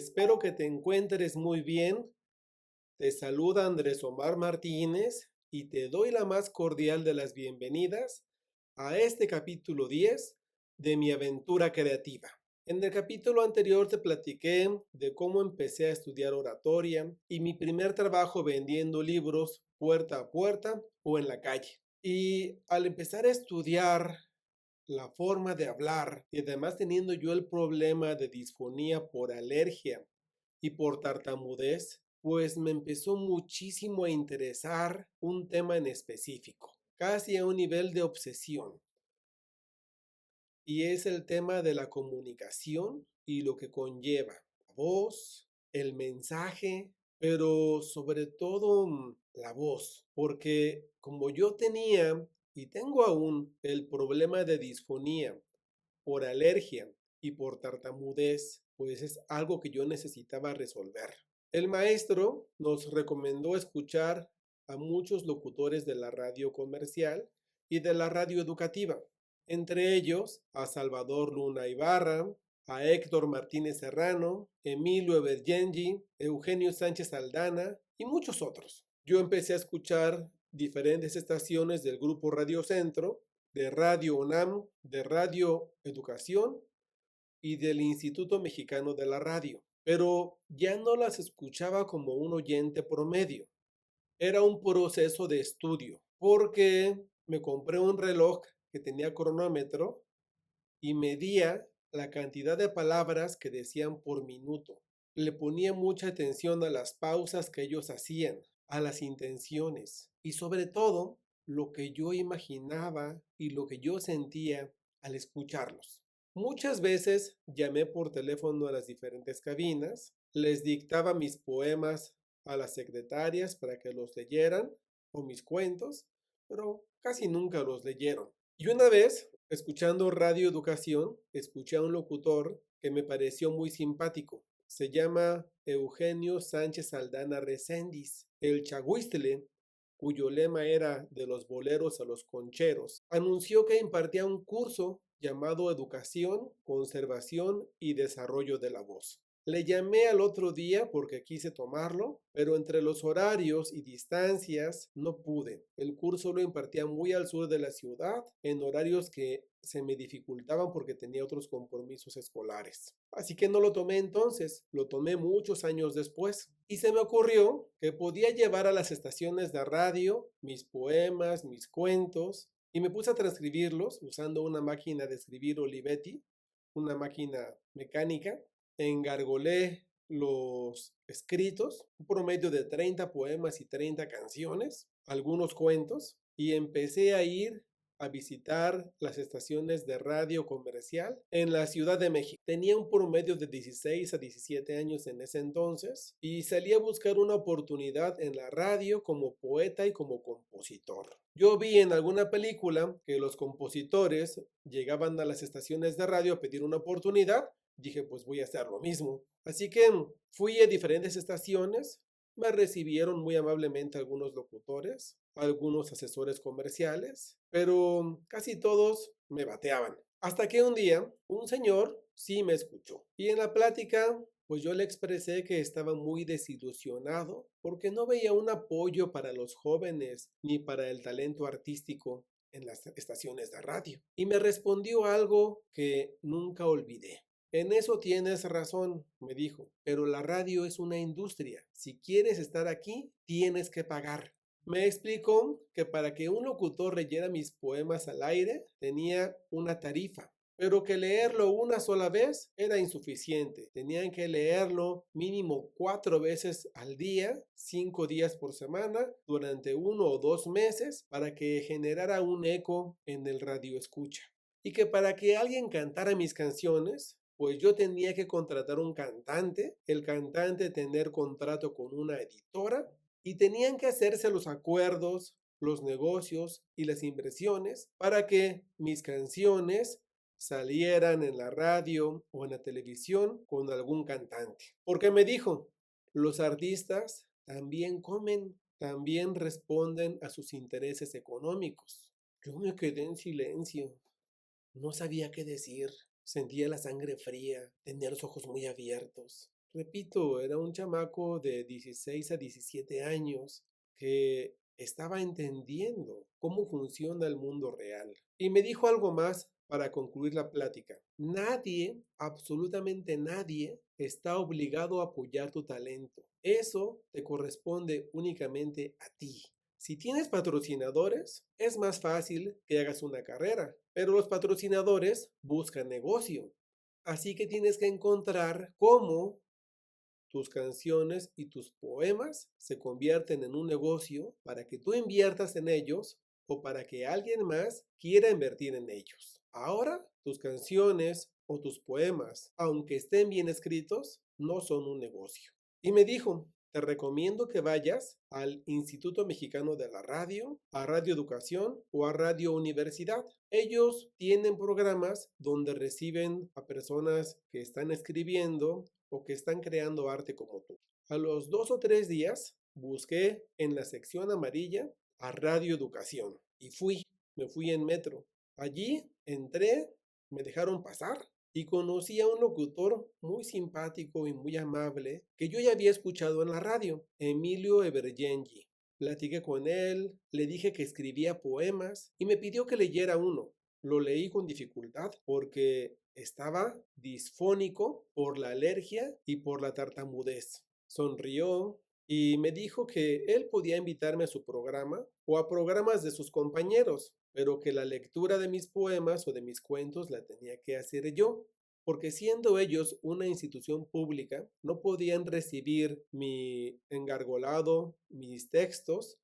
Espero que te encuentres muy bien. Te saluda Andrés Omar Martínez y te doy la más cordial de las bienvenidas a este capítulo 10 de mi aventura creativa. En el capítulo anterior te platiqué de cómo empecé a estudiar oratoria y mi primer trabajo vendiendo libros puerta a puerta o en la calle. Y al empezar a estudiar la forma de hablar y además teniendo yo el problema de disfonía por alergia y por tartamudez, pues me empezó muchísimo a interesar un tema en específico, casi a un nivel de obsesión, y es el tema de la comunicación y lo que conlleva la voz, el mensaje, pero sobre todo la voz, porque como yo tenía y tengo aún el problema de disfonía por alergia y por tartamudez, pues es algo que yo necesitaba resolver. El maestro nos recomendó escuchar a muchos locutores de la radio comercial y de la radio educativa, entre ellos a Salvador Luna Ibarra, a Héctor Martínez Serrano, Emilio Evergenji, Eugenio Sánchez Aldana y muchos otros. Yo empecé a escuchar diferentes estaciones del grupo Radio Centro, de Radio UNAM, de Radio Educación y del Instituto Mexicano de la Radio, pero ya no las escuchaba como un oyente promedio. Era un proceso de estudio, porque me compré un reloj que tenía cronómetro y medía la cantidad de palabras que decían por minuto. Le ponía mucha atención a las pausas que ellos hacían, a las intenciones y sobre todo lo que yo imaginaba y lo que yo sentía al escucharlos. Muchas veces llamé por teléfono a las diferentes cabinas, les dictaba mis poemas a las secretarias para que los leyeran o mis cuentos, pero casi nunca los leyeron. Y una vez, escuchando Radio Educación, escuché a un locutor que me pareció muy simpático. Se llama Eugenio Sánchez Aldana Recendis, el Chagüistle, cuyo lema era de los boleros a los concheros. Anunció que impartía un curso llamado Educación, Conservación y Desarrollo de la Voz. Le llamé al otro día porque quise tomarlo, pero entre los horarios y distancias no pude. El curso lo impartía muy al sur de la ciudad, en horarios que se me dificultaban porque tenía otros compromisos escolares. Así que no lo tomé entonces, lo tomé muchos años después. Y se me ocurrió que podía llevar a las estaciones de radio mis poemas, mis cuentos, y me puse a transcribirlos usando una máquina de escribir Olivetti, una máquina mecánica. Engargolé los escritos, un promedio de 30 poemas y 30 canciones, algunos cuentos, y empecé a ir a visitar las estaciones de radio comercial en la Ciudad de México. Tenía un promedio de 16 a 17 años en ese entonces y salí a buscar una oportunidad en la radio como poeta y como compositor. Yo vi en alguna película que los compositores llegaban a las estaciones de radio a pedir una oportunidad. Dije, pues voy a hacer lo mismo. Así que fui a diferentes estaciones, me recibieron muy amablemente algunos locutores, algunos asesores comerciales, pero casi todos me bateaban. Hasta que un día un señor sí me escuchó. Y en la plática, pues yo le expresé que estaba muy desilusionado porque no veía un apoyo para los jóvenes ni para el talento artístico en las estaciones de radio. Y me respondió algo que nunca olvidé. En eso tienes razón, me dijo, pero la radio es una industria. Si quieres estar aquí, tienes que pagar. Me explicó que para que un locutor leyera mis poemas al aire tenía una tarifa, pero que leerlo una sola vez era insuficiente. Tenían que leerlo mínimo 4 veces al día, 5 días por semana, durante 1 o 2 meses, para que generara un eco en el radio escucha. Y que para que alguien cantara mis canciones, pues yo tenía que contratar un cantante, el cantante tener contrato con una editora y tenían que hacerse los acuerdos, los negocios y las inversiones para que mis canciones salieran en la radio o en la televisión con algún cantante. Porque me dijo, los artistas también comen, también responden a sus intereses económicos. Yo me quedé en silencio. No sabía qué decir. Sentía la sangre fría, tenía los ojos muy abiertos. Repito, era un chamaco de 16 a 17 años que estaba entendiendo cómo funciona el mundo real. Y me dijo algo más para concluir la plática. Nadie, absolutamente nadie, está obligado a apoyar tu talento. Eso te corresponde únicamente a ti. Si tienes patrocinadores, es más fácil que hagas una carrera, pero los patrocinadores buscan negocio. Así que tienes que encontrar cómo tus canciones y tus poemas se convierten en un negocio para que tú inviertas en ellos o para que alguien más quiera invertir en ellos. Ahora, tus canciones o tus poemas, aunque estén bien escritos, no son un negocio. Y me dijo, te recomiendo que vayas al Instituto Mexicano de la Radio, a Radio Educación o a Radio Universidad. Ellos tienen programas donde reciben a personas que están escribiendo o que están creando arte como tú. A los 2 o 3 días busqué en la sección amarilla a Radio Educación y me fui en metro. Allí entré, me dejaron pasar y conocí a un locutor muy simpático y muy amable que yo ya había escuchado en la radio, Emilio Evergenji. Platiqué con él, le dije que escribía poemas y me pidió que leyera uno. Lo leí con dificultad porque estaba disfónico por la alergia y por la tartamudez. Sonrió y me dijo que él podía invitarme a su programa o a programas de sus compañeros, pero que la lectura de mis poemas o de mis cuentos la tenía que hacer yo, porque siendo ellos una institución pública, no podían recibir mi engargolado, mis textos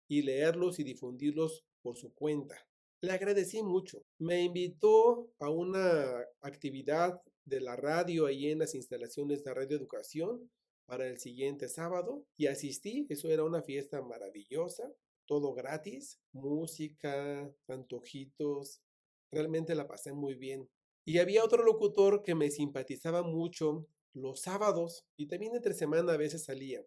y leerlos y difundirlos por su cuenta. Le agradecí mucho. Me invitó a una actividad de la radio ahí en las instalaciones de Radio Educación para el siguiente sábado y asistí. Eso era una fiesta maravillosa, todo gratis, música, antojitos. Realmente la pasé muy bien. Y había otro locutor que me simpatizaba mucho los sábados y también entre semana a veces salía.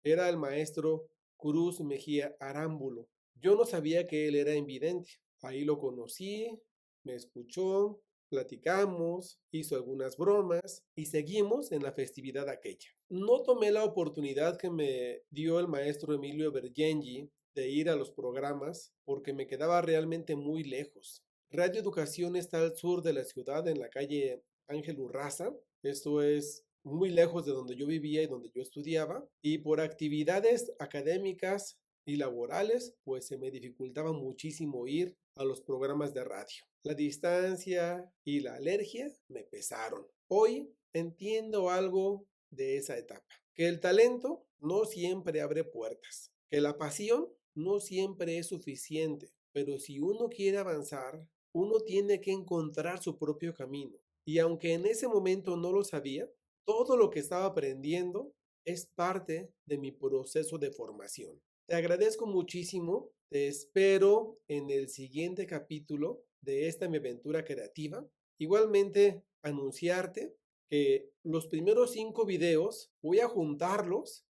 Era el maestro Cruz Mejía Arámbulo. Yo no sabía que él era invidente. Ahí lo conocí, me escuchó, platicamos, hizo algunas bromas y seguimos en la festividad aquella. No tomé la oportunidad que me dio el maestro Emilio Bergengi de ir a los programas porque me quedaba realmente muy lejos. Radio Educación está al sur de la ciudad, en la calle Ángel Urraza. Esto es muy lejos de donde yo vivía y donde yo estudiaba, y por actividades académicas y laborales, pues se me dificultaba muchísimo ir a los programas de radio. La distancia y la alergia me pesaron. Hoy entiendo algo de esa etapa, que el talento no siempre abre puertas, que la pasión no siempre es suficiente, pero si uno quiere avanzar, uno tiene que encontrar su propio camino. Y aunque en ese momento no lo sabía, todo lo que estaba aprendiendo es parte de mi proceso de formación. Te agradezco muchísimo. Te espero en el siguiente capítulo de esta mi aventura creativa. Igualmente, anunciarte que los primeros 5 videos voy a juntarlos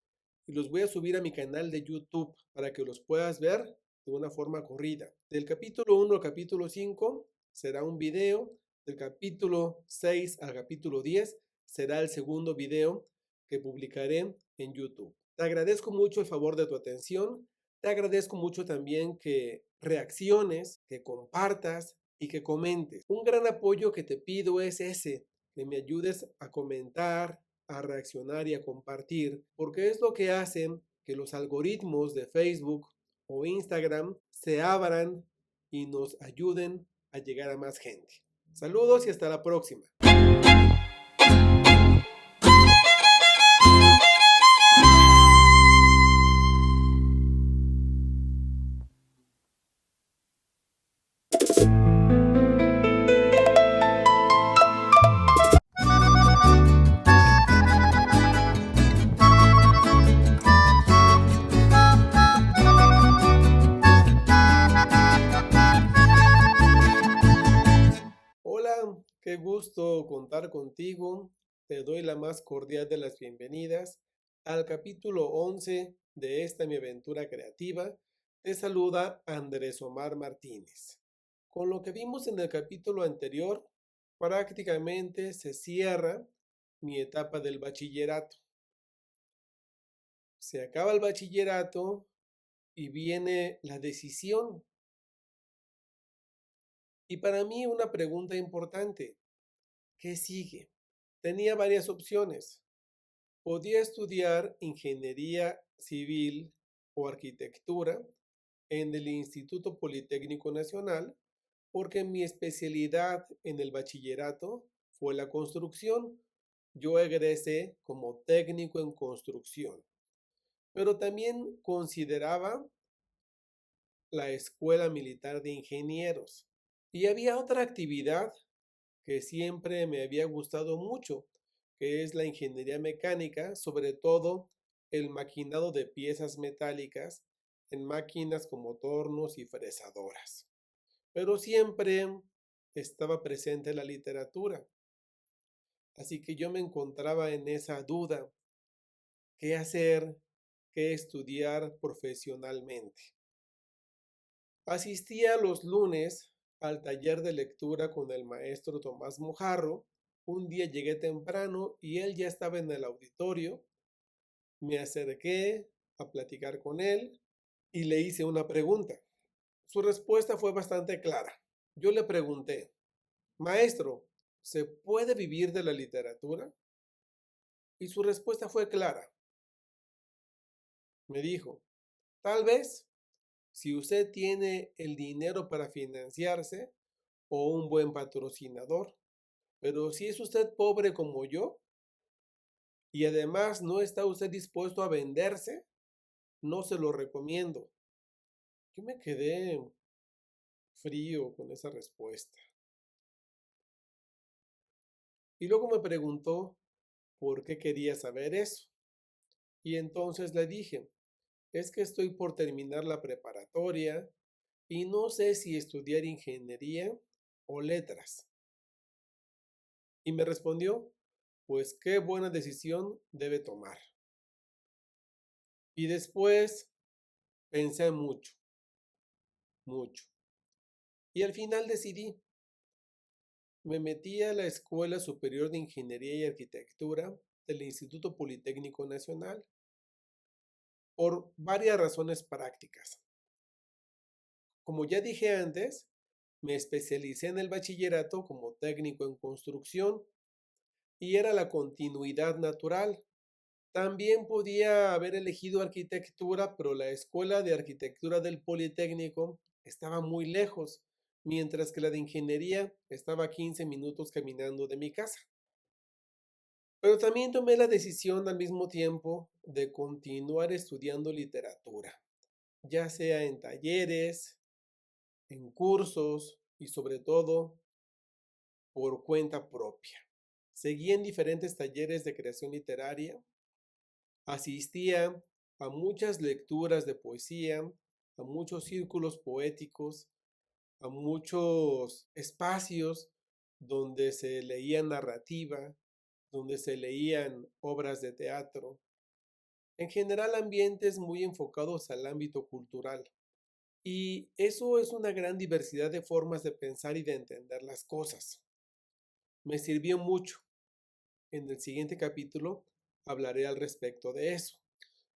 y los voy a subir a mi canal de YouTube para que los puedas ver de una forma corrida. Del capítulo 1 al capítulo 5 será un video. Del capítulo 6 al capítulo 10 será el segundo video que publicaré en YouTube. Te agradezco mucho el favor de tu atención. Te agradezco mucho también que reacciones, que compartas y que comentes. Un gran apoyo que te pido es ese, que me ayudes a comentar, a reaccionar y a compartir, porque es lo que hacen que los algoritmos de Facebook o Instagram se abran y nos ayuden a llegar a más gente. Saludos y hasta la próxima. Hola, qué gusto contar contigo. Te doy la más cordial de las bienvenidas al capítulo 11 de esta mi aventura creativa. Te saluda Andrés Omar Martínez. Con lo que vimos en el capítulo anterior, prácticamente se cierra mi etapa del bachillerato. Se acaba el bachillerato y viene la decisión. Y para mí una pregunta importante, ¿qué sigue? Tenía varias opciones. Podía estudiar ingeniería civil o arquitectura en el Instituto Politécnico Nacional porque mi especialidad en el bachillerato fue la construcción. Yo egresé como técnico en construcción, pero también consideraba la Escuela Militar de Ingenieros. Y había otra actividad que siempre me había gustado mucho, que es la ingeniería mecánica, sobre todo el maquinado de piezas metálicas en máquinas como tornos y fresadoras. Pero siempre estaba presente la literatura, así que yo me encontraba en esa duda, qué hacer, qué estudiar profesionalmente. Asistía los lunes al taller de lectura con el maestro Tomás Mojarro. Un día llegué temprano y él ya estaba en el auditorio. Me acerqué a platicar con él y le hice una pregunta. Su respuesta fue bastante clara. Yo le pregunté, maestro, ¿se puede vivir de la literatura? Y su respuesta fue clara. Me dijo, tal vez, si usted tiene el dinero para financiarse o un buen patrocinador. Pero si es usted pobre como yo y además no está usted dispuesto a venderse, no se lo recomiendo. Yo me quedé frío con esa respuesta. Y luego me preguntó por qué quería saber eso. Y entonces le dije, es que estoy por terminar la preparatoria y no sé si estudiar ingeniería o letras. Y me respondió, pues qué buena decisión debe tomar. Y después pensé mucho, mucho. Y al final decidí, me metí a la Escuela Superior de Ingeniería y Arquitectura del Instituto Politécnico Nacional por varias razones prácticas. Como ya dije antes, me especialicé en el bachillerato como técnico en construcción y era la continuidad natural. También podía haber elegido arquitectura, pero la escuela de arquitectura del Politécnico estaba muy lejos, mientras que la de ingeniería estaba a 15 minutos caminando de mi casa. Pero también tomé la decisión al mismo tiempo de continuar estudiando literatura, ya sea en talleres, en cursos y sobre todo por cuenta propia. Seguí en diferentes talleres de creación literaria, asistía a muchas lecturas de poesía, a muchos círculos poéticos, a muchos espacios donde se leía narrativa, donde se leían obras de teatro, en general ambientes muy enfocados al ámbito cultural. Y eso es una gran diversidad de formas de pensar y de entender las cosas. Me sirvió mucho. En el siguiente capítulo hablaré al respecto de eso.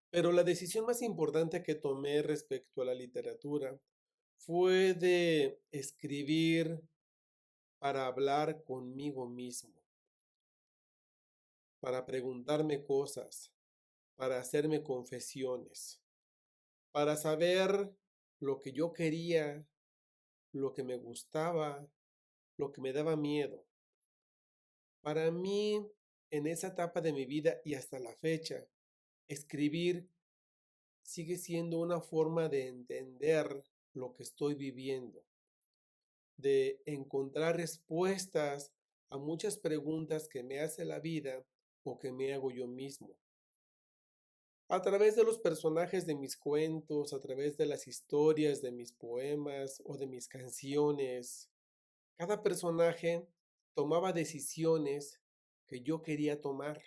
Pero la decisión más importante que tomé respecto a la literatura fue de escribir para hablar conmigo mismo, para preguntarme cosas, para hacerme confesiones, para saber lo que yo quería, lo que me gustaba, lo que me daba miedo. Para mí, en esa etapa de mi vida y hasta la fecha, escribir sigue siendo una forma de entender lo que estoy viviendo, de encontrar respuestas a muchas preguntas que me hace la vida o que me hago yo mismo. A través de los personajes de mis cuentos, a través de las historias de mis poemas o de mis canciones, cada personaje tomaba decisiones que yo quería tomar.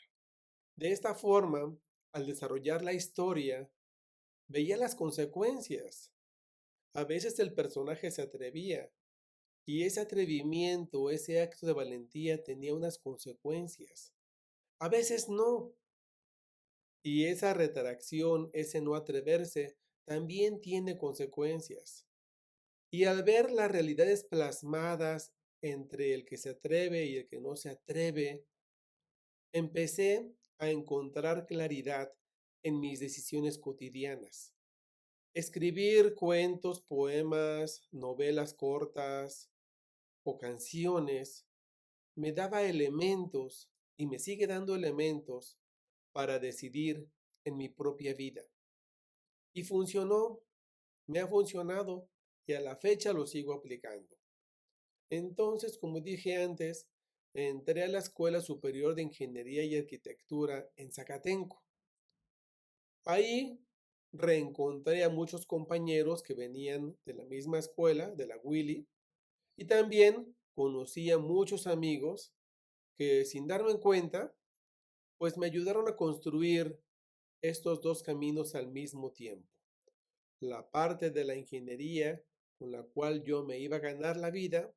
De esta forma, al desarrollar la historia, veía las consecuencias. A veces el personaje se atrevía y ese atrevimiento, ese acto de valentía tenía unas consecuencias. A veces no. Y esa retracción, ese no atreverse, también tiene consecuencias. Y al ver las realidades plasmadas entre el que se atreve y el que no se atreve, empecé a encontrar claridad en mis decisiones cotidianas. Escribir cuentos, poemas, novelas cortas o canciones me daba elementos y me sigue dando elementos para decidir en mi propia vida. Y funcionó, me ha funcionado y a la fecha lo sigo aplicando. Entonces, como dije antes, entré a la Escuela Superior de Ingeniería y Arquitectura en Zacatenco. Ahí reencontré a muchos compañeros que venían de la misma escuela, de la Willy, y también conocí a muchos amigos que sin darme cuenta, pues me ayudaron a construir estos dos caminos al mismo tiempo. La parte de la ingeniería con la cual yo me iba a ganar la vida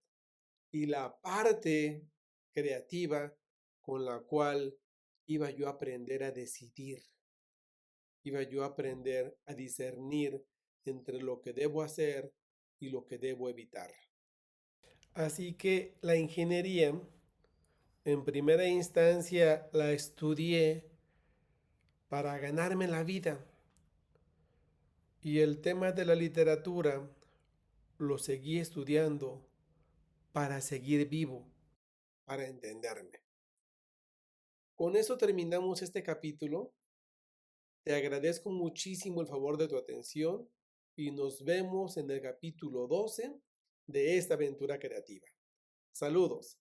y la parte creativa con la cual iba yo a aprender a decidir, iba yo a aprender a discernir entre lo que debo hacer y lo que debo evitar. Así que la ingeniería, en primera instancia, la estudié para ganarme la vida. Y el tema de la literatura lo seguí estudiando para seguir vivo, para entenderme. Con eso terminamos este capítulo. Te agradezco muchísimo el favor de tu atención y nos vemos en el capítulo 12 de esta aventura creativa. Saludos.